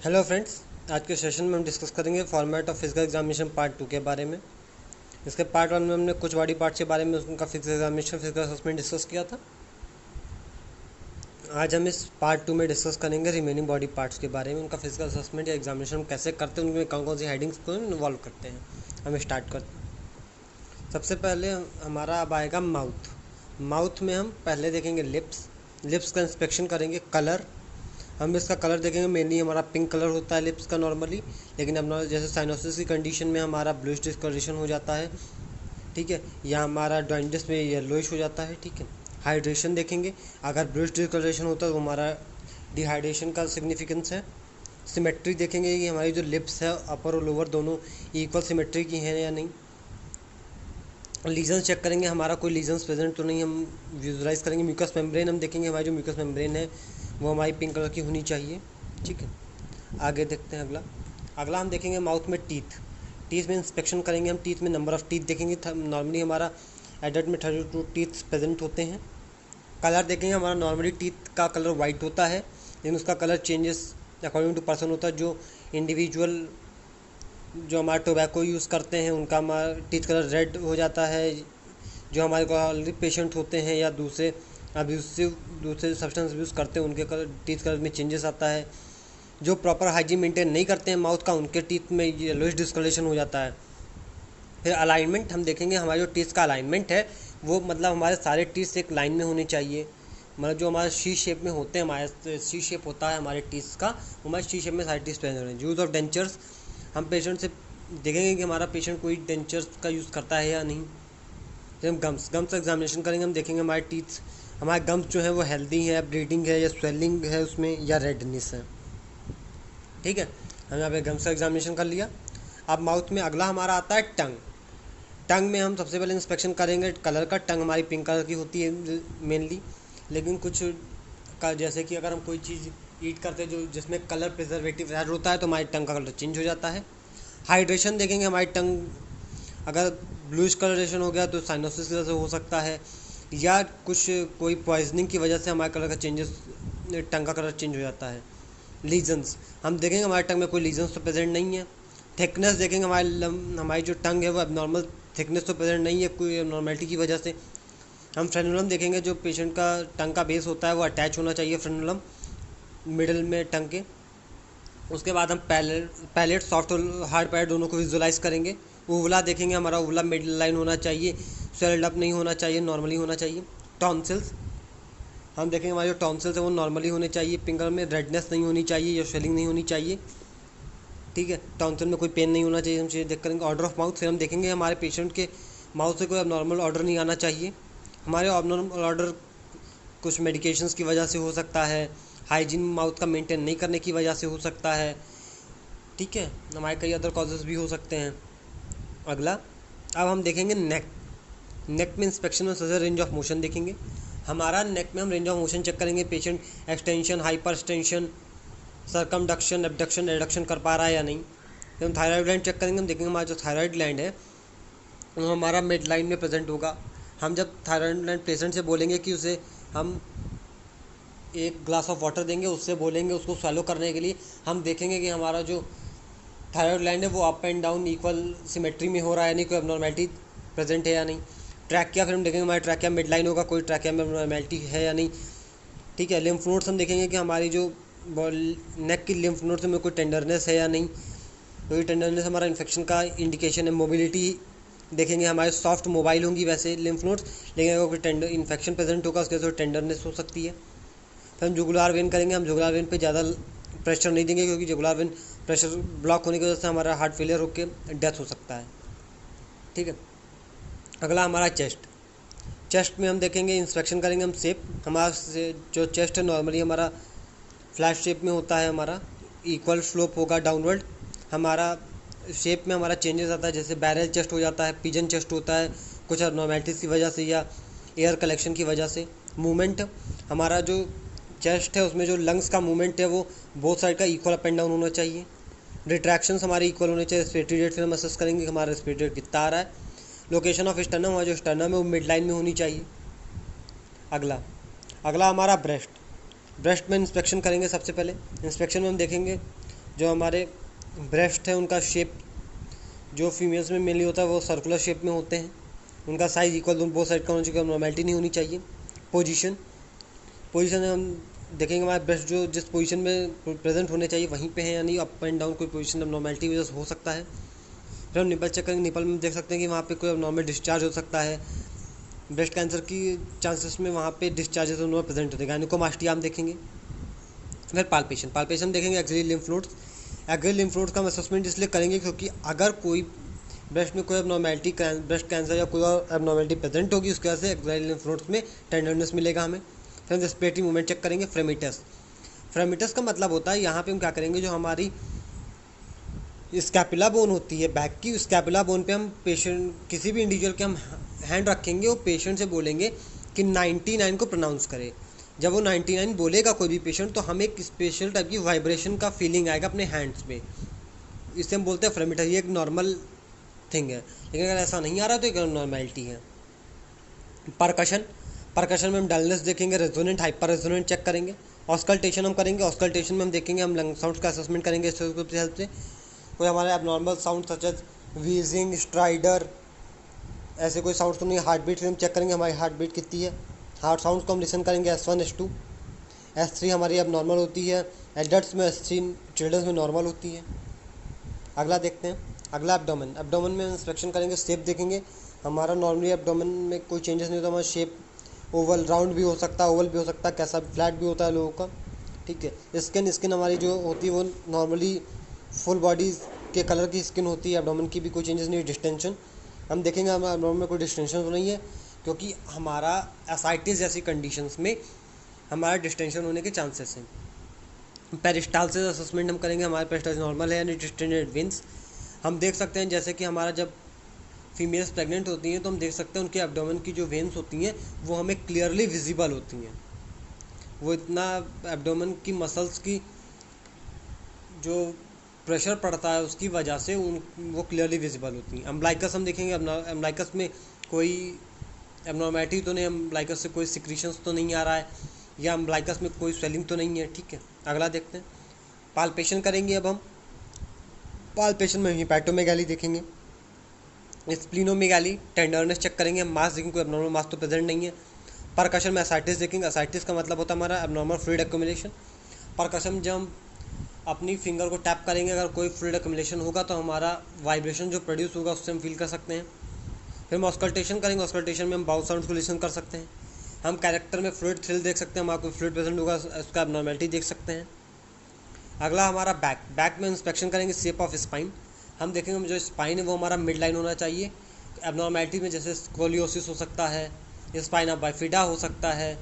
Hello friends, आज के session में हम डिस्कस करेंगे format of physical examination part 2 के बारे में। इसके पार्ट 1 में हमने कुछ बॉडी पार्ट्स के बारे में उनका physical examination physical assessment discuss किया था। आज हम इस पार्ट 2 में डिस्कस करेंगे रिमेनिंग बॉडी पार्ट्स के बारे में, उनका फिजिकल असेसमेंट या एग्जामिनेशन कैसे करते हैं, उनमें कौन कौन सी हेडिंग्स को इन्वॉल्व करते हैं। हम स्टार्ट करते हैं। सबसे पहले हमारा अब आएगा माउथ। माउथ में हम पहले देखेंगे लिप्स का इंस्पेक्शन करेंगे। कलर, हम इसका कलर देखेंगे। मेनली हमारा पिंक कलर होता है लिप्स का नॉर्मली, लेकिन अब जैसे साइनोसिस की कंडीशन में हमारा ब्लूइश डिस्कलरेशन हो जाता है, ठीक है, या हमारा जॉइंटिस में येलोइश हो जाता है, ठीक है। हाइड्रेशन देखेंगे, अगर ब्लूइश डिस्कलरेशन होता है तो हमारा डिहाइड्रेशन का सिग्निफिकेंस है। सिमेट्री देखेंगे कि हमारी जो लिप्स है अपर और लोअर दोनों इक्वल सिमेट्री की हैं या नहीं। लीजन्स चेक करेंगे, हमारा कोई लीजन्स प्रेजेंट तो नहीं, हम विजुलाइज करेंगे। म्यूकस मेम्ब्रेन हम देखेंगे, हमारी जो म्यूकस मेम्ब्रेन है वो हमारी पिंक कलर की होनी चाहिए, ठीक है। आगे देखते हैं अगला हम देखेंगे माउथ में टीथ में इंस्पेक्शन करेंगे हम। टीथ में नंबर ऑफ़ टीथ देखेंगे। नॉर्मली हमारा एडल्ट में 32 टीथ प्रेजेंट होते हैं। कलर देखेंगे, हमारा नॉर्मली टीथ का कलर वाइट होता है, लेकिन उसका colour changes according to person होता है। जो इंडिविजुअल जो हमारा टोबैको यूज़ करते हैं उनका हमारा टीथ कलर रेड हो जाता है। जो हमारे को ऑलरेडी पेशेंट होते हैं या दूसरे सब्सटेंस यूज़ करते हैं उनके कलर टीथ कलर में चेंजेस आता है। जो प्रॉपर हाइजीन मेंटेन नहीं करते हैं माउथ का, उनके टीथ में येलोइश डिस्कलरेशन हो जाता है। फिर अलाइनमेंट हम देखेंगे, हमारे जो टीथ का अलाइनमेंट है वो मतलब हमारे सारे टीथ एक लाइन में होने चाहिए। मतलब जो हमारे सी शेप में होते हैं, हमारे सी शेप होता है हमारे टीथ का, हमारे सी शेप में सारे टीथ प्रेजेंट होने। यूज़ ऑफ डेंचर्स, हम पेशेंट से देखेंगे कि हमारा पेशेंट कोई डेंचर्स का यूज़ करता है या नहीं। फिर हम गम्स का एग्जामिनेशन करेंगे। हम देखेंगे हमारे गम्स जो है वो हेल्दी है, ब्लीडिंग है या स्वेलिंग है उसमें, या रेडनेस है, ठीक है। हमने यहाँ पे गम्स का एग्जामिनेशन कर लिया। अब माउथ में अगला हमारा आता है टंग में हम सबसे पहले इंस्पेक्शन करेंगे कलर का। टंग हमारी पिंक कलर की होती है मेनली, लेकिन कुछ का जैसे कि अगर हम कोई चीज़ ईट करते हैं जो जिसमें कलर प्रिजर्वेटिव ऐड होता है तो हमारी टंग का कलर चेंज हो जाता है। हाइड्रेशन देखेंगे, हमारी टंग अगर ब्लूइश कलरेशन हो गया तो साइनोसिस की वजह से हो सकता है, या कोई पॉइजनिंग की वजह से हमारे कलर का टंग का कलर चेंज हो जाता है। लीजन्स हम देखेंगे, हमारे टंग में कोई लीजन्स तो प्रेजेंट नहीं है। थिकनेस देखेंगे, हमारी जो टंग है वो एबनॉर्मल थिकनेस तो प्रेजेंट नहीं है कोई एबनॉर्मेलिटी की वजह से। हम फ्रेनुलम देखेंगे, जो पेशेंट का टंग का बेस होता है वो अटैच होना चाहिए फ्रेनुलम मिडल में टंग के। उसके बाद हम पैलेट सॉफ्ट और हार्ड पैलेट दोनों को विजुलाइज करेंगे। ऊवला देखेंगे, हमारा ऊवला मिडल लाइन होना चाहिए, स्वेल्ड अप नहीं होना चाहिए, नॉर्मली होना चाहिए। टॉन्सिल्स हम देखेंगे, हमारे जो टॉन्सिल्स है वो नॉर्मली होने चाहिए, पिंक कलर में रेडनेस नहीं होनी चाहिए या स्वेलिंग नहीं होनी चाहिए, ठीक है। टॉन्सिल में कोई पेन नहीं होना चाहिए, हम चीज़ें देख करेंगे। ऑर्डर ऑफ माउथ, फिर हम देखेंगे हमारे पेशेंट के माउथ से कोई अबनॉर्मल ऑर्डर नहीं आना चाहिए। हमारे अबनॉर्मल ऑर्डर कुछ मेडिकेशंस की वजह से हो सकता है, हाइजीन माउथ का मेंटेन नहीं करने की वजह से हो सकता है, ठीक है। हमारे कई अदर कॉजेज़ भी हो सकते हैं। अगला अब हम देखेंगे नेक में इंस्पेक्शन में सबसे रेंज ऑफ मोशन देखेंगे। हमारा नेक में हम रेंज ऑफ मोशन चेक करेंगे, patient extension, hyper extension, circumduction, abduction, adduction कर पा रहा है या नहीं। फिर हम थायराइड ग्लैंड चेक करेंगे। हम देखेंगे हमारा जो थायराइड ग्लैंड है वो हमारा मिड लाइन में प्रेजेंट होगा। हम जब थायराइड ग्लैंड पेशेंट से बोलेंगे कि उसे हम एक ग्लास ऑफ वाटर देंगे, उससे बोलेंगे उसको स्वैलो करने के लिए, हम देखेंगे कि हमारा जो थायराइड ग्लैंड है वो up and down equal symmetry में हो रहा है, नहीं कोई एबनॉर्मेलिटी प्रेजेंट है या नहीं। ट्रैकिया, फिर हम देखेंगे हमारा ट्रैकिया मिड लाइन होगा, कोई ट्रैकिया में एबनॉर्मेलिटी है या नहीं, ठीक है। लिम्फ नोड्स हम देखेंगे कि हमारी जो नेक की लिम्फ नोड्स में कोई टेंडरनेस है या नहीं, तो ये टेंडरनेस हमारा इन्फेक्शन का इंडिकेशन है। मोबिलिटी देखेंगे, हमारे सॉफ्ट मोबाइल होंगी वैसे लिम्फ नोड्स, लेकिन अगर कोई टेंडर इन्फेक्शन प्रेजेंट होगा उसके वजह से टेंडरनेस हो सकती है। फिर हम जुगुलार वेन करेंगे। हम जुगुलार वेन पे ज़्यादा प्रेशर नहीं देंगे, क्योंकि जुगुलार वेन प्रेशर ब्लॉक होने की वजह से हमारा हार्ट फेलियर होकर डेथ हो सकता है, ठीक है। अगला हमारा चेस्ट में हम देखेंगे, इंस्पेक्शन करेंगे हम शेप। हमारा जो चेस्ट है नॉर्मली हमारा फ्लैट शेप में होता है, हमारा इक्वल स्लोप होगा डाउनवर्ड। हमारा शेप में हमारा चेंजेस आता है, जैसे बैरल चेस्ट हो जाता है, पिजन चेस्ट होता है, कुछ नॉर्मेलिटीज़ की वजह से या एयर कलेक्शन की वजह से। मूवमेंट, हमारा जो चेस्ट है उसमें जो लंग्स का मूवमेंट है वो बोथ साइड का इक्वल अप एंड डाउन होना चाहिए। रिट्रैक्शंस हमारे इक्वल होने चाहिए। रेस्पिरेटरी रेट फिर हम असेस करेंगे कि हमारा रेस्पिरेटरी रेट कितना आ रहा है। लोकेशन ऑफ स्टर्नम, हमारा जो स्टर्नम है वो मिड लाइन में होनी चाहिए। अगला हमारा ब्रेस्ट में इंस्पेक्शन करेंगे। सबसे पहले इंस्पेक्शन में हम देखेंगे जो हमारे ब्रेस्ट है उनका शेप जो फीमेल्स में मेनली होता है वो सर्कुलर शेप में होते हैं, उनका साइज इक्वल बोथ साइड का होना चाहिए, नॉर्मेलिटी नहीं होनी चाहिए। पोजीशन पोजीशन हम देखेंगे हमारे ब्रेस्ट जो जिस पोजीशन में प्रेजेंट होने चाहिए वहीं पे है या नहीं, अप एंड डाउन कोई पोजीशन नॉर्मेलिटी वजह से हो सकता है। फिर हम निपल चेक करेंगे, निपल में देख सकते हैं कि वहाँ पे कोई नॉर्मल डिस्चार्ज हो सकता है, ब्रेस्ट कैंसर की चांसेस में वहाँ पे डिस्चार्जेस उन्होंने प्रेजेंट होते हैं। गायनेकोमास्टिया हम देखेंगे। फिर पाल्पेशन देखेंगे axillary lymph nodes. Axillary lymph nodes का हम असेसमेंट इसलिए करेंगे क्योंकि अगर कोई ब्रेस्ट में कोई एबनॉर्मेलिटी ब्रेस्ट कैंसर या कोई और एबनॉर्मेलिटी प्रेजेंट होगी उसकी वजह से एक्सिलरी लिम्फ नोड्स में टेंडरनेस मिलेगा हमें। फिर हम रेस्पिरेटरी मूवमेंट चेक करेंगे। फ्रेमिटस का मतलब होता है यहाँ पे हम क्या करेंगे, जो हमारी स्कैपुला बोन होती है बैक की, स्कैपुला बोन पे हम पेशेंट किसी भी इंडिविजुअल के हम हैंड रखेंगे, वो पेशेंट से बोलेंगे कि 99 को प्रोनाउंस करे। जब वो 99 बोलेगा कोई भी पेशेंट तो हमें एक स्पेशल टाइप की वाइब्रेशन का फीलिंग आएगा अपने हैंड्स पे, इसे हम बोलते हैं फ्रेमिटस। ये एक नॉर्मल थिंग है, लेकिन अगर ऐसा नहीं आ रहा तो एक नॉर्मेलिटी है। परकशन में हम डलनेस देखेंगे, रेजोनेंट हाइपर रेजोनेंट चेक करेंगे। ऑस्कल्टेशन हम करेंगे, ऑस्कल्टेशन में हम देखेंगे, हम लंग साउंड का असेसमेंट करेंगे स्टेथोस्कोप की हेल्प से। कोई हमारे abnormal sound such as wheezing, stridor, ऐसे कोई साउंड तो नहीं। हार्ट बीट हम चेक करेंगे हमारी हार्ट बीट कितनी है, हार्ट साउंड को हम लिसन करेंगे S1 S2 S3 हमारी अब नॉर्मल होती है एडल्ट्स में, S3 चिल्ड्रंस में नॉर्मल होती है। अगला देखते हैं, अगला एब्डोमेन में इंस्पेक्शन करेंगे, शेप देखेंगे। हमारा नॉर्मली एब्डोमेन में कोई चेंजेस नहीं होता, हमारा शेप ओवल राउंड भी हो सकता है, ओवल भी हो सकता है, कैसा फ्लैट भी होता है लोगों का, ठीक है। स्किन हमारी जो होती है वो नॉर्मली फुल बॉडी के कलर की स्किन होती है। एब्डोमेन की भी कोई चेंजेस नहीं है। डिस्टेंशन हम देखेंगे, हमारे एब्डोमेन में कोई डिस्टेंशन तो नहीं है क्योंकि हमारा एसाइटिस जैसी कंडीशंस में हमारा डिस्टेंशन होने के चांसेस हैं। पेरिस्टाल्सिस असेसमेंट हम करेंगे, हमारे पेरिस्टाल्सिस नॉर्मल है यानी डिस्टेंडेड वेंस। हम देख सकते हैं जैसे कि हमारा जब फीमेल्स प्रेग्नेंट होती हैं तो हम देख सकते हैं उनके एब्डोमेन की जो वेंस होती हैं वो हमें क्लियरली विजिबल होती हैं। वो इतना एब्डोमेन की मसल्स की जो प्रेशर पड़ता है उसकी वजह से वो क्लियरली विजिबल होती हैं। अम्ब्लाइकस हम देखेंगे, अम्ब्लाइकस में कोई एबनॉर्मेलिटी तो नहीं, अम्ब्लाइकस से कोई सिक्रीशंस तो नहीं आ रहा है या अम्ब्लाइकस में कोई स्वेलिंग तो नहीं है, ठीक है। अगला देखते हैं, पाल्पेशन करेंगे। अब हम पाल्पेशन में हिपैटोमेगाली देखेंगे, स्प्लीनोमेगाली, टेंडरनेस चेक करेंगे, मास देखेंगे, कोई एबनॉर्मल मास तो प्रेजेंट नहीं है। परकशन में असाइटिस देखेंगे, असाइटिस का मतलब होता है हमारा एबनॉर्मल फ्लूइड एक्युमुलेशन। परकशन जब हम अपनी फिंगर को टैप करेंगे, अगर कोई फ्लूइड एक्युमुलेशन होगा तो हमारा वाइब्रेशन जो प्रोड्यूस होगा उससे हम फील कर सकते हैं। फिर हम ऑस्कल्टेशन करेंगे, ऑस्कल्टेशन में हम बाउल साउंड को लिसन कर सकते हैं। हम कैरेक्टर में फ्लूइड थ्रिल देख सकते हैं, हमारा कोई फ्लूइड प्रेजेंट होगा उसका एबनॉर्मेलिटी देख सकते हैं। अगला हमारा बैक में इंस्पेक्शन करेंगे, शेप ऑफ स्पाइन। हम देखेंगे जो स्पाइन है वो हमारा मिड लाइन होना चाहिए। एबनॉर्मेलिटी में जैसे स्कोलियोसिस हो सकता है, स्पाइना बाइफिडा हो सकता है,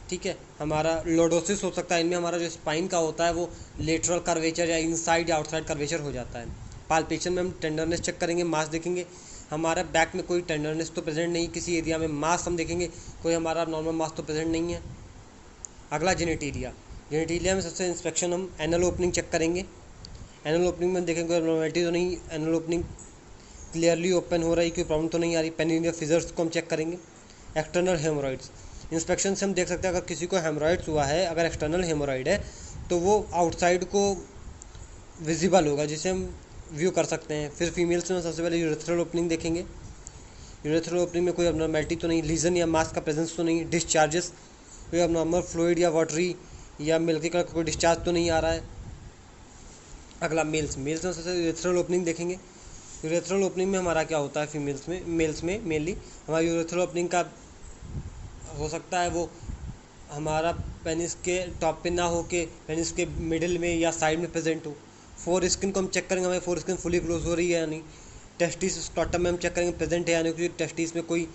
ठीक है, हमारा लोडोसिस हो सकता है। इनमें हमारा जो स्पाइन का होता है वो लेटरल कर्वेचर या इनसाइड या आउटसाइड कर्वेचर हो जाता है। पाल्पेशन में हम टेंडरनेस चेक करेंगे, मास देखेंगे, हमारा बैक में कोई टेंडरनेस तो प्रेजेंट नहीं, किसी एरिया में मास हम देखेंगे, कोई हमारा नॉर्मल मास तो प्रेजेंट नहीं है। अगला जेनेटेरिया में सबसे इंस्पेक्शन हम एनल ओपनिंग चेक करेंगे। एनल ओपनिंग में देखेंगे नॉर्मेलिटी तो नहीं, एनल ओपनिंग क्लियरली ओपन हो रही, कोई प्रॉब्लम तो नहीं आ रही। पेनिनियल फिजर्स को हम चेक करेंगे। एक्सटर्नल हेमोरॉइड्स इंस्पेक्शन से हम देख सकते हैं अगर किसी को हेमोरॉइड्स हुआ है, अगर एक्सटर्नल हेमोरॉइड है तो वो आउटसाइड को विजिबल होगा जिसे हम व्यू कर सकते हैं। फिर फीमेल्स में सबसे पहले यूरेथ्रल ओपनिंग देखेंगे। यूरेथ्रल ओपनिंग में कोई अबनॉर्मेलिटी तो नहीं, लीजन या मास का प्रेजेंस तो नहीं, डिस्चार्जेस कोई अबनॉर्मल फ्लूइड या वाटरी या मिल्की कलर का कोई डिस्चार्ज तो नहीं आ रहा है। अगला मेल्स में सबसे यूरेथ्रल ओपनिंग देखेंगे। यूरेथ्रल ओपनिंग में हमारा क्या होता है मेल्स में मेनली हमारा यूरेथ्रल ओपनिंग का हो सकता है वो हमारा पेनिस के टॉप पे ना हो के पेनिस के मिडिल में या साइड में प्रेजेंट हो। फोर स्किन को हम चेक करेंगे, हमारी फोर स्किन फुली क्लोज हो रही है या नहीं। टेस्टिस स्टॉटम में हम चेक करेंगे प्रेजेंट है या नहीं, क्योंकि टेस्टिस में कोई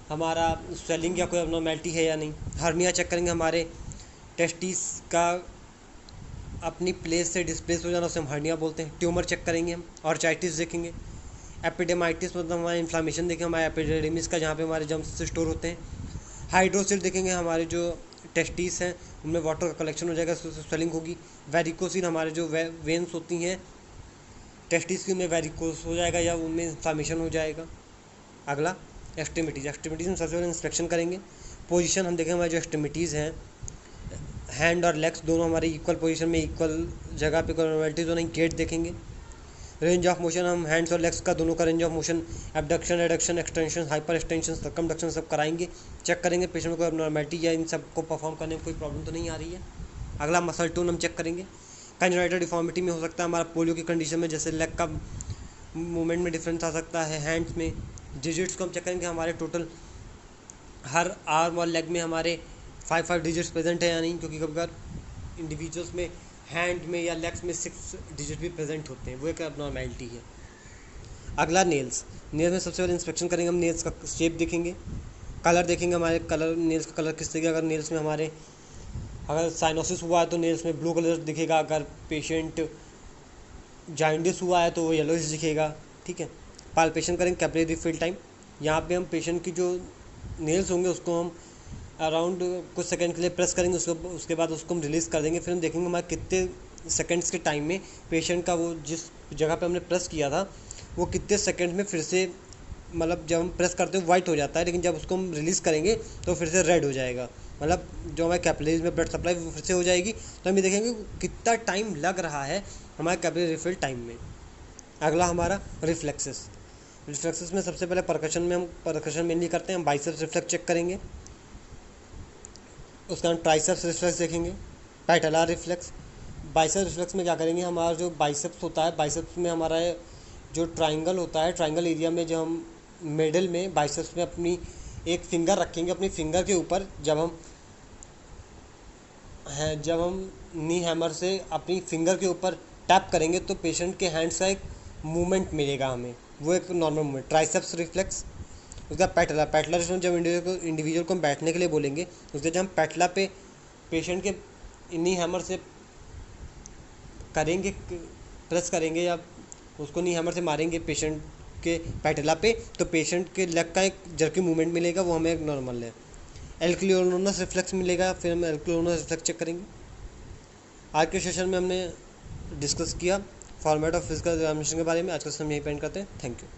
हमारा स्वेलिंग या कोई अबनॉर्मेलिटी है या नहीं। हर्निया चेक करेंगे, हमारे टेस्टिस का अपनी प्लेस से डिस्प्लेस हो जाना उसे हम हर्निया बोलते हैं। ट्यूमर चेक करेंगे हम, ऑर्चाइटिस देखेंगे। एपिडेमाइटिस मतलब हमारा इन्फ्लामेशन देखेंगे, हमारे एपिडेमिस का जहाँ पे हमारे जम्स स्टोर होते हैं। हाइड्रोसिल देखेंगे, हमारे जो टेस्टिस हैं उनमें वाटर का कलेक्शन हो जाएगा, उससे स्वेलिंग होगी। वेरिकोसिल हमारे जो वेन्स होती हैं टेस्टिस की, उनमें वेरिकोस हो जाएगा या उनमें इन्फ्लामेशन हो जाएगा। अगला एक्सट्रीमिटीज़ में सबसे पहले इंस्पेक्शन करेंगे। पोजीशन हम देखेंगे, हमारे जो एक्सट्रीमिटीज़ हैं हैंड और लेग्स दोनों हमारे इक्वल पोजीशन में, इक्वल जगह पे, इक्वल नॉर्मलिटी, दोनों गेट देखेंगे। रेंज ऑफ मोशन हम हैंड्स और लेग्स का दोनों का range of motion, abduction, adduction, extension, hyper extension, circumduction सब कराएंगे, चेक करेंगे पेशेंट में कोई एबनॉर्मलिटी या इन सब को परफॉर्म करने में कोई प्रॉब्लम तो नहीं आ रही है। अगला मसल टोन हम चेक करेंगे। कंजनाइटल डिफॉर्मिटी में हो सकता है हमारा पोलियो की कंडीशन में, जैसे लेग का मूवमेंट में डिफरेंस आ सकता है। हैंड्स में डिजिट्स को हम चेक करेंगे, हमारे टोटल हर आर्म और लेग में हमारे 5 डिजिट्स प्रेजेंट है या नहीं, क्योंकि कभी कभार इंडिविजुअल्स में हैंड में या लेग्स में 6 डिजिट भी प्रेजेंट होते हैं, वो एक abnormality है। अगला नेल्स में सबसे पहले इंस्पेक्शन करेंगे हम, नेल्स का शेप देखेंगे, कलर देखेंगे, हमारे कलर नेल्स का कलर किस तरीके, अगर नेल्स में हमारे अगर साइनोसिस हुआ है तो नेल्स में ब्लू कलर दिखेगा, अगर पेशेंट जाइंडिस हुआ है तो वो येलोइश दिखेगा, ठीक है। पाल्पेशन करेंगे, कैपिलरी रिफिल टाइम, यहाँ पे हम पेशेंट की जो नेल्स होंगे उसको हम अराउंड कुछ सेकंड के लिए प्रेस करेंगे, उसके बाद उसको हम रिलीज़ कर देंगे। फिर हम देखेंगे हमारे कितने सेकंड्स के टाइम में पेशेंट का वो जिस जगह पे हमने प्रेस किया था वो कितने सेकंड में फिर से, मतलब जब हम प्रेस करते हैं वाइट हो जाता है, लेकिन जब उसको हम रिलीज़ करेंगे तो फिर से रेड हो जाएगा, मतलब जो हमारे कैपिलरीज में ब्लड सप्लाई वो फिर से हो जाएगी। तो हम ये देखेंगे कितना टाइम लग रहा है हमारे कैपिलरी रिफिल टाइम में। अगला हमारा रिफ्लेक्सेस में सबसे पहले परकशन मेनली करते हैं, हम बाइसेप्स रिफ्लेक्स चेक करेंगे, उसका हम ट्राइसेप्स रिफ्लेक्स देखेंगे, पैटेलर रिफ्लेक्स। बाइसेप्स रिफ्लेक्स में क्या करेंगे, हमारा जो बाइसेप्स होता है, बाइसेप्स में हमारा जो ट्राइंगल होता है, ट्राइंगल एरिया में जो हम मिडल में बाइसेप्स में अपनी एक फिंगर रखेंगे, अपनी फिंगर के ऊपर जब हम नी हैमर से अपनी फिंगर के ऊपर टैप करेंगे तो पेशेंट के हैंड्स का एक मूवमेंट मिलेगा हमें, वो एक नॉर्मल मूवमेंट। ट्राइसेप्स रिफ्लेक्स, उसका पैटला रिफ्लेक्स जब इंडिविजुअल को हम बैठने के लिए बोलेंगे, उसके जब हम पैटला पे पेशेंट के नी हैमर से करेंगे, प्रेस करेंगे या उसको नी हैमर से मारेंगे पेशेंट के पैटला पे, तो पेशेंट के लेग का एक जर्की मूवमेंट मिलेगा, वो हमें एक नॉर्मल है। एल्क्लियोनस रिफ्लेक्स मिलेगा, फिर हम एल्क्लियोनस रिफ्लेक्स चेक करेंगे। आज के सेशन में हमने डिस्कस किया फॉर्मेट ऑफ फिजिकल एग्जामिनेशन के बारे में। आज का समय यहीं पे एंड करते हैं। Thank you.